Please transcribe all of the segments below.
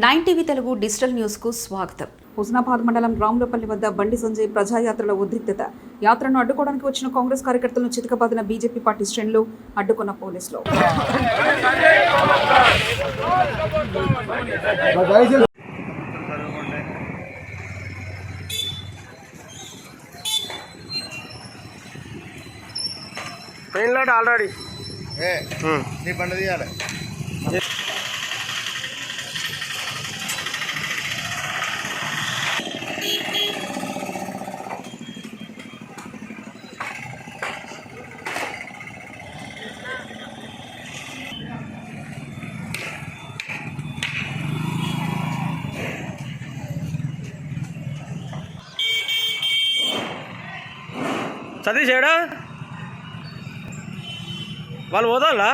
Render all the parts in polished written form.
9 TV Telugu digital news కు స్వాగతం. హుస్నాబాద్ మండలం రాములపల్లి వద్ద బండి సంజయ్ ప్రజాయాత్రలో ఉద్రిక్తత. యాత్రను అడ్డుకోవడానికి వచ్చిన కాంగ్రెస్ కార్యకర్తలను చితకబాదిన బీజేపీ పార్టీ శ్రేణులు, అడ్డుకున్న పోలీసులు. ఆల్రెడీ నీ బండి తీయాలి. సతీష్ ఏడా వాళ్ళు పోదాలా?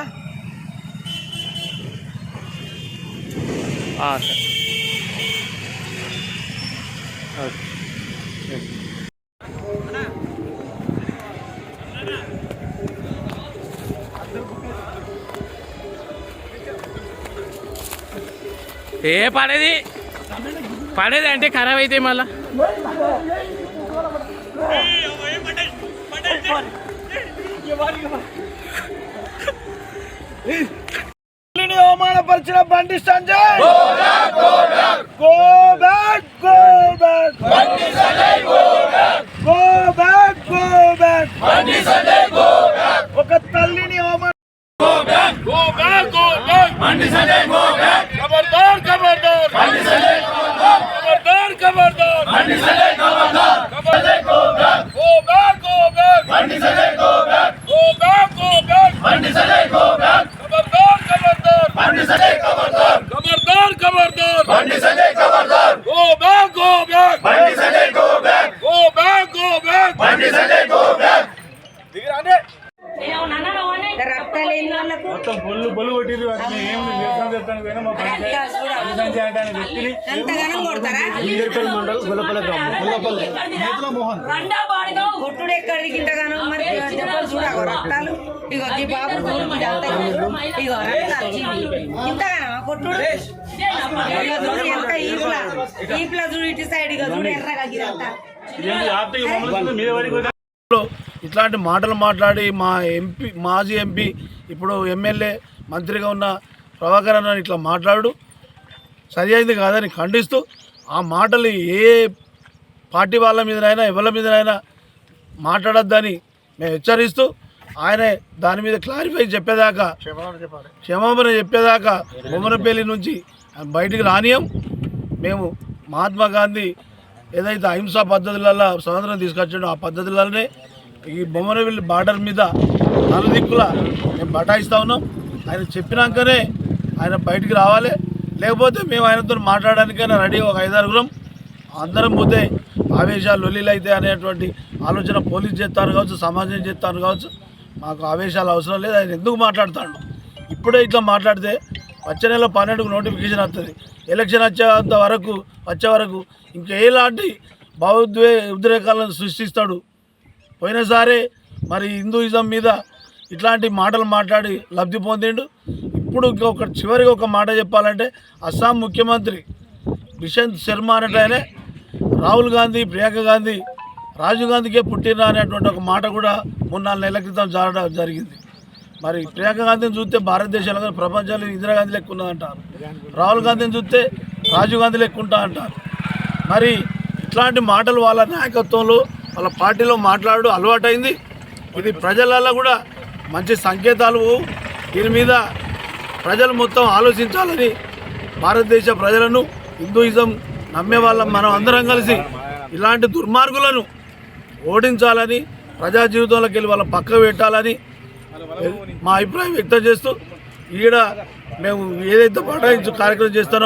ఏ పడేది అంటే ఖరాబ్ అయితే మళ్ళా అవమానపరిచిన బండి సంజయ్ ఒక తల్లిని మొత్తం పొల్లు కొట్టిరు. కొట్టుడు ఎక్కడికి ఇంతగానో మరి చెప్పాలి చూడగో రక్తాలు ఇగో దీపాపు ఇగో రక్తాలు ఇంతగానో కొట్టుడు ఎంత ఈప్లా చూడు ఇటు సైడ్ ఇగో చూడు ఎర్రగా గిరంతా. ఇట్లాంటి మాటలు మాట్లాడి మా ఎంపీ, మాజీ ఎంపీ, ఇప్పుడు ఎమ్మెల్యే, మంత్రిగా ఉన్న ప్రభాకర్ అన్న ఇట్లా మాట్లాడు సరి అయింది కాదని ఖండిస్తూ, ఆ మాటలు ఏ పార్టీ వాళ్ళ మీదనైనా ఎవరి మీదనైనా మాట్లాడొద్దని మేము హెచ్చరిస్తూ, ఆయనే దాని మీద క్లారిఫై చెప్పేదాకా, క్షమాపణ చెప్పేదాకా బొమ్మనపల్లి నుంచి బయటికి రానియం. మేము మహాత్మా గాంధీ ఏదైతే అహింసా పద్ధతులలో స్వతంత్రం తీసుకొచ్చాడో ఆ పద్ధతులనే ఈ బొమ్మనపల్లి బార్డర్ మీద నలుదిక్కులా మేము బటాయిస్తూ ఉన్నాం. ఆయన చెప్పినాకనే ఆయన బయటికి రావాలి, లేకపోతే మేము ఆయనతో మాట్లాడడానికైనా రెడీ. ఒక 5-6 అందరం పోతే ఆవేశాలు లొల్లీలు అయితే అనేటువంటి ఆలోచన పోలీసు చేస్తారు కావచ్చు, సమాజం చేస్తారు కావచ్చు. మాకు ఆవేశాలు అవసరం లేదు. ఆయన ఎందుకు మాట్లాడతాడు? ఇప్పుడే ఇట్లా మాట్లాడితే వచ్చే నెల 12కు నోటిఫికేషన్ వస్తుంది. ఎలక్షన్ వచ్చే వరకు ఇంకెలాంటి ఉద్రేకాలను సృష్టిస్తాడు? పోయినసారి మరి హిందూయిజం మీద ఇట్లాంటి మాటలు మాట్లాడి లబ్ధి పొందిండు. ఇప్పుడు చివరికి ఒక మాట చెప్పాలంటే, అస్సాం ముఖ్యమంత్రి బిషంత్ శర్మ అనేటైనా రాహుల్ గాంధీ, ప్రియాంక గాంధీ, రాజీవ్ గాంధీకే పుట్టినా అనేటువంటి ఒక మాట కూడా 3-4 నెలల క్రితం జరగడం జరిగింది. మరి ప్రియాంక గాంధీని చూస్తే భారతదేశంలో, ప్రపంచంలో ఇందిరాగాంధీ లెక్క ఉన్నదంటారు. రాహుల్ గాంధీని చూస్తే రాజీవ్ గాంధీ లెక్క ఉంటా అంటారు. మరి ఇట్లాంటి మాటలు వాళ్ళ నాయకత్వంలో, వాళ్ళ పార్టీలో మాట్లాడు అలవాటైంది. ఇది ప్రజలలో కూడా మంచి సంకేతాలు. దీని మీద ప్రజలు మొత్తం ఆలోచించాలని, భారతదేశ ప్రజలను, హిందూయిజం నమ్మే వాళ్ళం మనం అందరం కలిసి ఇలాంటి దుర్మార్గులను ఓడించాలని, ప్రజా జీవితంలోకి వెళ్ళి వాళ్ళ పక్క పెట్టాలని మా అభిప్రాయం వ్యక్తం చేస్తూ, ఈడ మేము ఏదైతే బటాయించు కార్యక్రమం చేస్తున్నామో